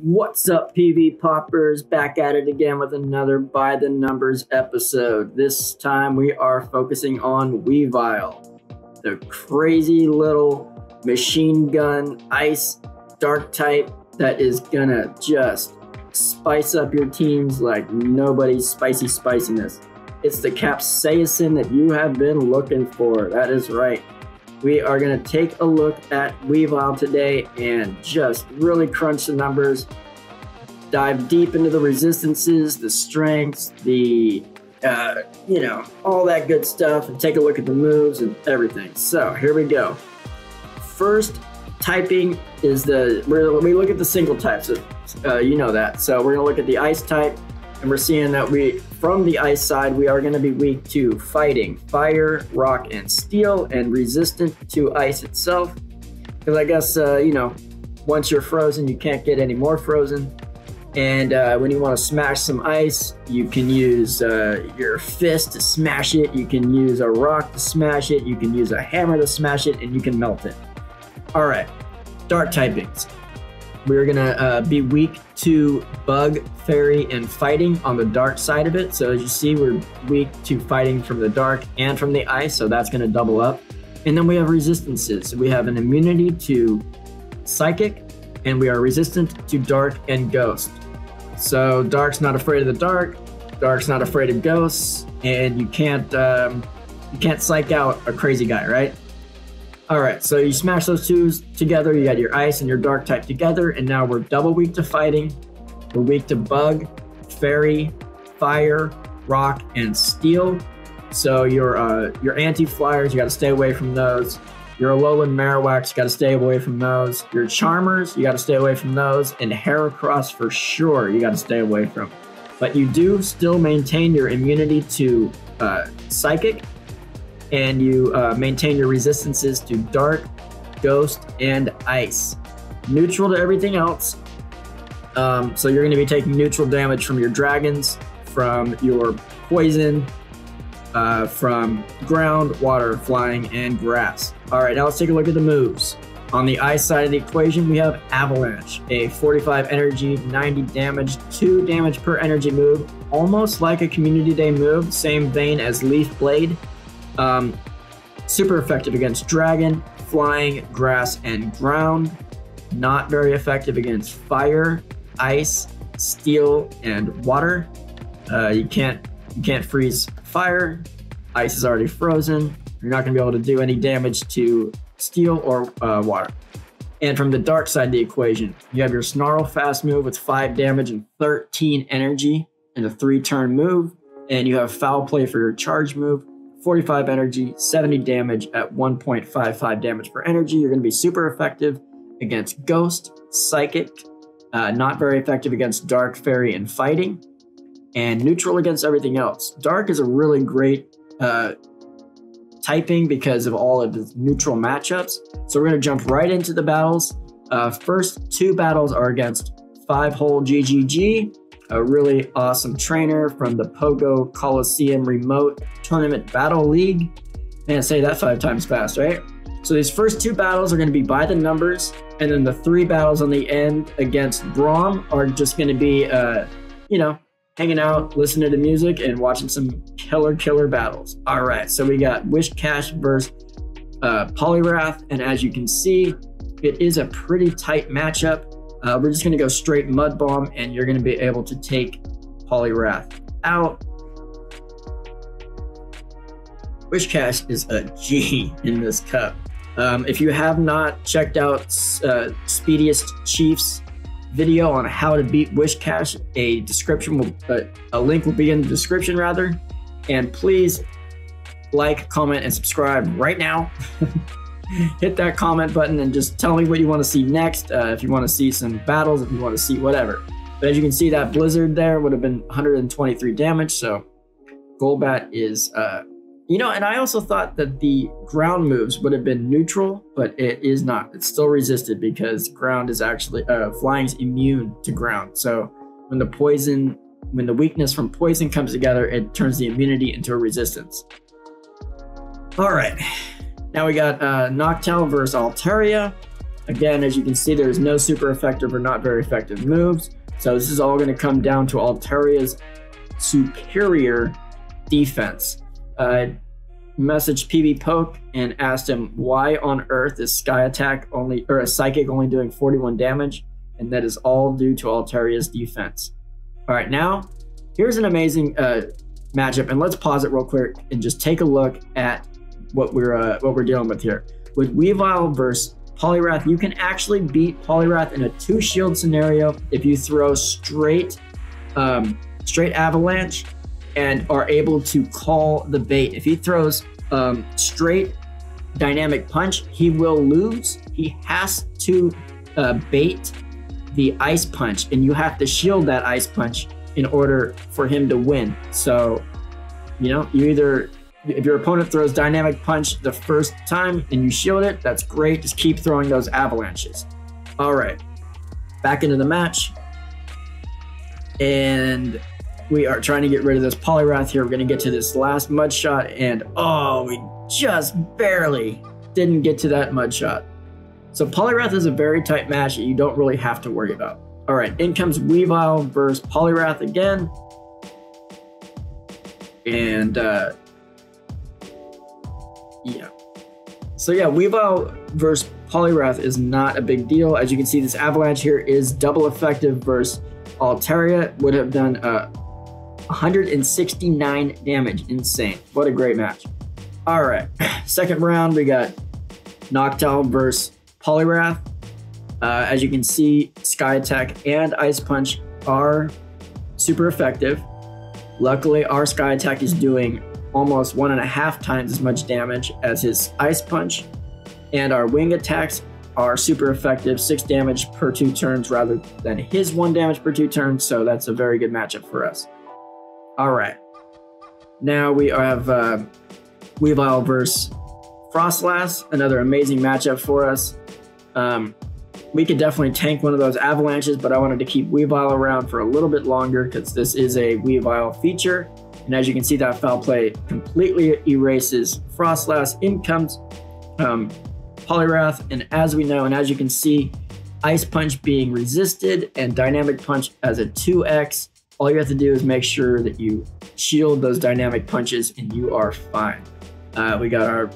What's up, PV Poppers? Back at it again with another By the Numbers episode. This time we are focusing on Weavilve, the crazy little machine gun ice dark type that is gonna just spice up your teams like nobody's spiciness. It's the capsaicin that you have been looking for. That is right. We are going to take a look at Weavilve today and just really crunch the numbers, dive deep into the resistances, the strengths, the, all that good stuff, and take a look at the moves and everything. So here we go. First typing is we look at the single types, you know that. So we're going to look at the ice type, and we're seeing that from the ice side, we are going to be weak to fighting, fire, rock, and steel, and resistant to ice itself. Because I guess, once you're frozen, you can't get any more frozen. And when you want to smash some ice, you can use your fist to smash it. You can use a rock to smash it. You can use a hammer to smash it, and you can melt it. All right, dark typings. We're gonna be weak to bug, fairy, and fighting on the dark side of it. So as you see, we're weak to fighting from the dark and from the ice, so that's gonna double up. And then we have resistances. We have an immunity to psychic, and we are resistant to dark and ghost. So dark's not afraid of the dark's not afraid of ghosts, and you can't psych out a crazy guy, right? All right, so you smash those two together, you got your ice and your dark type together, and now we're double weak to fighting. We're weak to bug, fairy, fire, rock, and steel. So your anti-flyers, you gotta stay away from those. Your Alolan Marowaks, you gotta stay away from those. Your Charmers, you gotta stay away from those. And Heracross, for sure, you gotta stay away from. But you do still maintain your immunity to psychic, and you maintain your resistances to dark, ghost, and ice. Neutral to everything else. So you're going to be taking neutral damage from your dragons, from your poison, from ground, water, flying, and grass. All right, now let's take a look at the moves. On the ice side of the equation, we have Avalanche, a 45 energy, 90 damage, 2 damage per energy move, almost like a Community Day move, same vein as Leaf Blade. Super effective against dragon, flying, grass, and ground. Not very effective against fire, ice, steel, and water. You can't freeze fire. Ice is already frozen. You're not going to be able to do any damage to steel or water. And from the dark side of the equation, you have your Snarl fast move with 5 damage and 13 energy and a 3-turn move. And you have Foul Play for your charge move. 45 energy, 70 damage at 1.55 damage per energy. You're going to be super effective against Ghost, Psychic, not very effective against Dark, Fairy, and Fighting, and neutral against everything else. Dark is a really great typing because of all of the neutral matchups. So we're going to jump right into the battles. First 2 battles are against 5-hole GGG, a really awesome trainer from the PoGo Coliseum Remote Tournament Battle League. Man, say that 5 times fast, right? So these first 2 battles are going to be by the numbers, and then the 3 battles on the end against Braum are just going to be, hanging out, listening to music, and watching some killer battles. All right, so we got WHISCASH versus Poliwrath, and as you can see, it is a pretty tight matchup. We're just going to go straight Mud Bomb, and you're going to be able to take Poliwrath out. WHISCASH is a G in this cup. If you have not checked out Speediest Chief's video on how to beat WHISCASH, a link will be in the description, rather. And please like, comment, and subscribe right now. Hit that comment button and just tell me what you want to see next. If you want to see some battles, if you want to see whatever. But as you can see, that blizzard there would have been 123 damage. So Golbat is, and I also thought that the ground moves would have been neutral, but it is not. It's still resisted because ground is actually, flying's immune to ground. So when the weakness from poison comes together, it turns the immunity into a resistance. All right. Now we got Noctowl versus Altaria. Again, as you can see, there's no super effective or not very effective moves. So this is all going to come down to Altaria's superior defense. Messaged PB Poke and asked him why on earth is Sky Attack only, or a Psychic only doing 41 damage, and that is all due to Altaria's defense. All right, now here's an amazing matchup, and let's pause it real quick and just take a look at what we're dealing with here. With Weavile versus Poliwrath, you can actually beat Poliwrath in a 2-shield scenario if you throw straight Avalanche and are able to call the bait. If he throws straight Dynamic Punch, he will lose. He has to bait the Ice Punch, and you have to shield that Ice Punch in order for him to win. So, you know, you either, if your opponent throws Dynamic Punch the first time and you shield it, that's great. Just keep throwing those avalanches. All right, back into the match. And we are trying to get rid of this Poliwrath here. We're going to get to this last mud shot, and oh, we just barely didn't get to that mud shot. So Poliwrath is a very tight match that you don't really have to worry about. All right, in comes Weavile versus Poliwrath again. And yeah. So yeah, Weavile versus Poliwrath is not a big deal. As you can see, this Avalanche here is double effective versus Altaria. Would have done 169 damage. Insane. What a great match. All right, second round, we got Noctowl versus Poliwrath. As you can see, Sky Attack and Ice Punch are super effective. Luckily, our Sky Attack is doing almost 1.5 times as much damage as his Ice Punch. And our Wing Attacks are super effective, 6 damage per 2 turns rather than his 1 damage per 2 turns. So that's a very good matchup for us. All right. Now we have Weavile versus Frostlass, another amazing matchup for us. We could definitely tank one of those avalanches, but I wanted to keep Weavile around for a little bit longer because this is a Weavile feature. And as you can see, that foul play completely erases Frostlass. In comes Poliwrath, and as we know, and as you can see, Ice Punch being resisted and Dynamic Punch as a 2x. All you have to do is make sure that you shield those Dynamic Punches and you are fine. We got our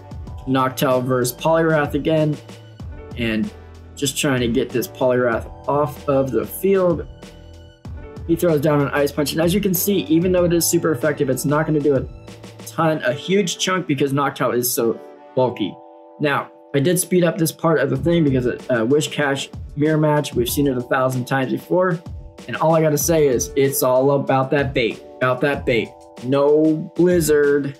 Noctowl versus Poliwrath again, and just trying to get this Poliwrath off of the field. He throws down an Ice Punch, and as you can see, even though it is super effective, it's not going to do a huge chunk because Noctowl is so bulky. Now, I did speed up this part of the thing because WHISCASH mirror match, we've seen it 1,000 times before, and all I got to say is it's all about that bait, No Blizzard.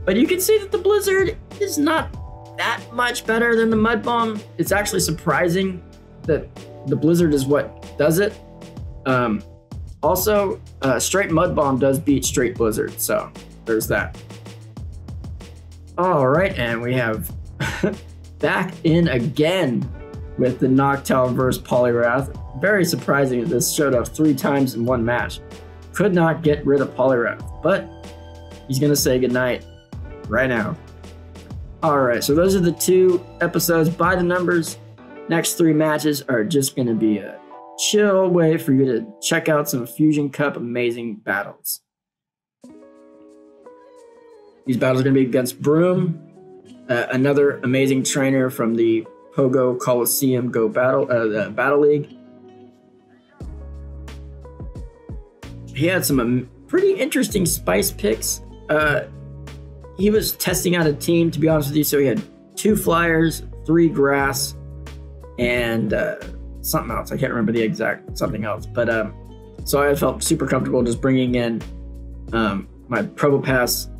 But you can see that the Blizzard is not that much better than the Mud Bomb. It's actually surprising that the Blizzard is what does it. Also, straight Mud Bomb does beat straight Blizzard, so there's that. All right, and we have back in again with the Noctowl versus Poliwrath. Very surprising that this showed up 3 times in one match. Could not get rid of Poliwrath, but he's gonna say goodnight right now. All right, so those are the 2 episodes by the numbers. Next 3 matches are just gonna be a chill way for you to check out some Fusion Cup amazing battles. These battles are gonna be against Broom, another amazing trainer from the PoGo Coliseum Go Battle League. He had some pretty interesting spice picks. He was testing out a team, to be honest with you, so he had 2 flyers, 3 grass, and something else. I can't remember the exact something else, but so I felt super comfortable just bringing in my Probopass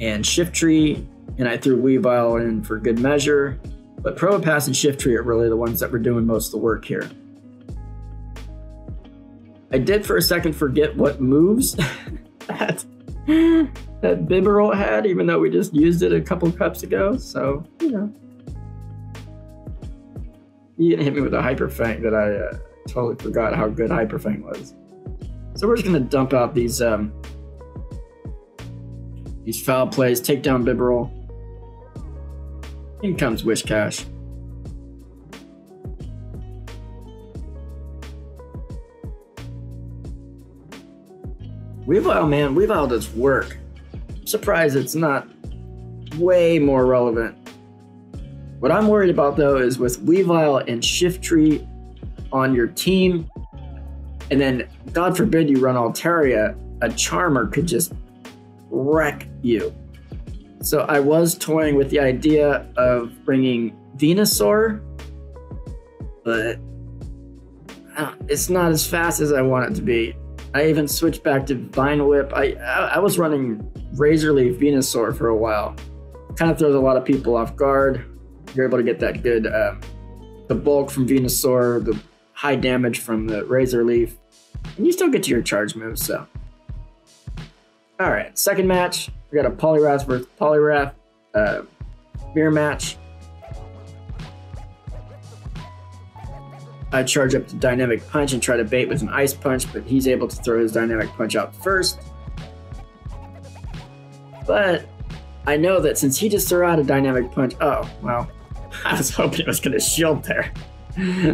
and Shift Tree, and I threw Weavile in for good measure, but Probopass and Shift Tree are really the ones that were doing most of the work here. I did for a second forget what moves that Bibarel had, even though we just used it a couple cups ago, so, you know. He hit me with a Hyper Fang that I totally forgot how good Hyper Fang was. So we're just gonna dump out these foul plays, take down Bibarel. In comes WHISCASH. Weavilve, man, Weavilve does work. I'm surprised it's not way more relevant. What I'm worried about though is with Weavilve and Shiftry on your team, and then God forbid you run Altaria, a Charmer could just wreck you. So I was toying with the idea of bringing Venusaur, but it's not as fast as I want it to be. I even switched back to Vine Whip. I was running Razor Leaf Venusaur for a while. Kind of throws a lot of people off guard. You're able to get that good, the bulk from Venusaur, the high damage from the Razor Leaf, and you still get to your charge moves, so. All right, second match. We got a Poliwrath versus Poliwrath mirror match. I charge up to Dynamic Punch and try to bait with an Ice Punch, but he's able to throw his Dynamic Punch out first. But I know that since he just threw out a Dynamic Punch, oh, well, I was hoping it was going to shield there.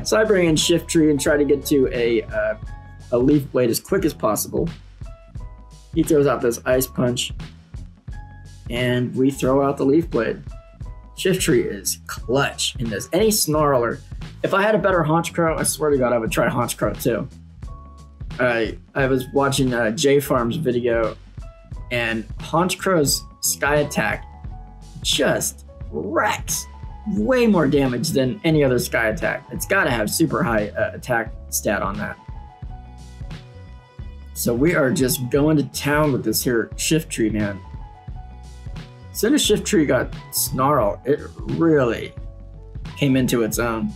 So I bring in Shiftry and try to get to a Leaf Blade as quick as possible. He throws out this Ice Punch, and we throw out the Leaf Blade. Shiftry is clutch in this. Any Snarler. If I had a better Honchkrow, I swear to God, I would try Honchkrow too. I was watching J-Farm's video, and Honchkrow's Sky Attack just wrecks. Way more damage than any other Sky Attack. It's got to have super high attack stat on that. So we are just going to town with this here Shiftry, man. As soon as Shiftry got Snarl, it really came into its own.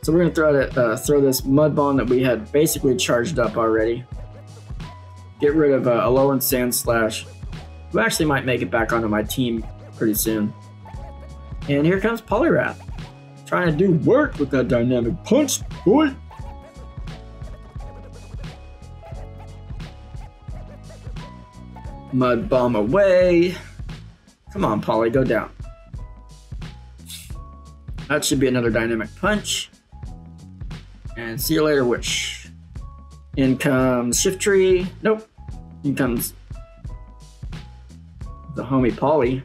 So we're gonna throw this Mud Bomb that we had basically charged up already. Get rid of Alolan Sandslash, who actually might make it back onto my team pretty soon. And here comes Poliwrath, trying to do work with that Dynamic Punch, boy. Mud Bomb away. Come on, Poly, go down. That should be another Dynamic Punch. And see you later, Wish. In comes Shiftry. Nope. In comes the homie Poly.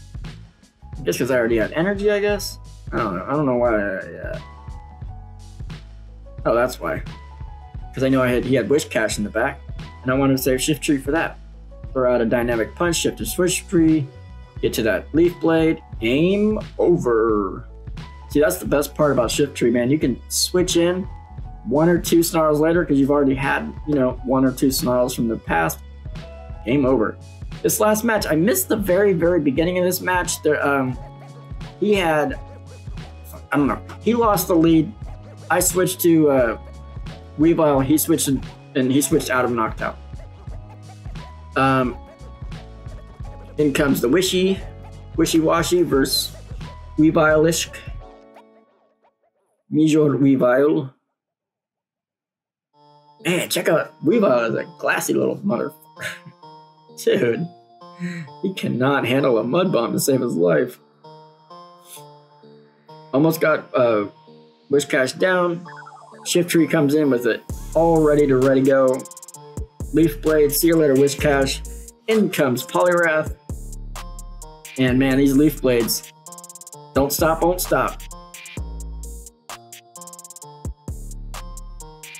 I guess because I already had energy, I guess. I don't know. I don't know why. Oh, that's why. Because I know he had WHISCASH in the back, and I wanted to save Shiftry for that. Throw out a Dynamic Punch, shift to Shiftry, get to that Leaf Blade, game over. See, that's the best part about Shiftry, man. You can switch in 1 or 2 Snarls later because you've already had, 1 or 2 Snarls from the past. Game over. This last match, I missed the very, very beginning of this match. There, he had, I don't know, he lost the lead. I switched to Weavilve. He switched and he switched out of Noctowl. In comes the Wishy-Washy versus Weavile-ish. Major Weavile. Man, check out Weavile is a glassy little motherfucker. Dude, he cannot handle a Mud Bomb to save his life. Almost got WHISCASH down. Shiftry comes in with it all ready to go. Leaf Blade, see you later, WHISCASH. In comes Poliwrath. And man, these Leaf Blades don't stop, won't stop.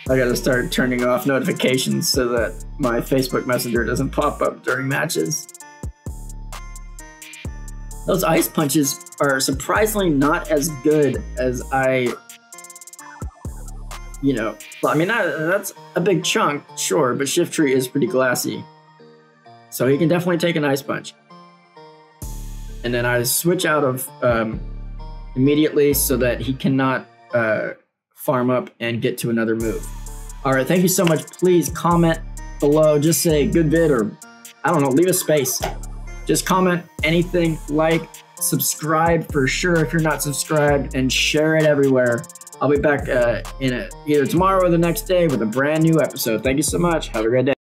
I gotta start turning off notifications so that my Facebook Messenger doesn't pop up during matches. Those Ice Punches are surprisingly not as good as I mean, that's a big chunk, sure, but Shiftry is pretty glassy. So he can definitely take an Ice Punch. And then I switch out of immediately so that he cannot farm up and get to another move. All right, thank you so much. Please comment below. Just say good vid, or I don't know, leave a space. Just comment anything, like, subscribe for sure if you're not subscribed, and share it everywhere. I'll be back either tomorrow or the next day with a brand new episode. Thank you so much. Have a great day.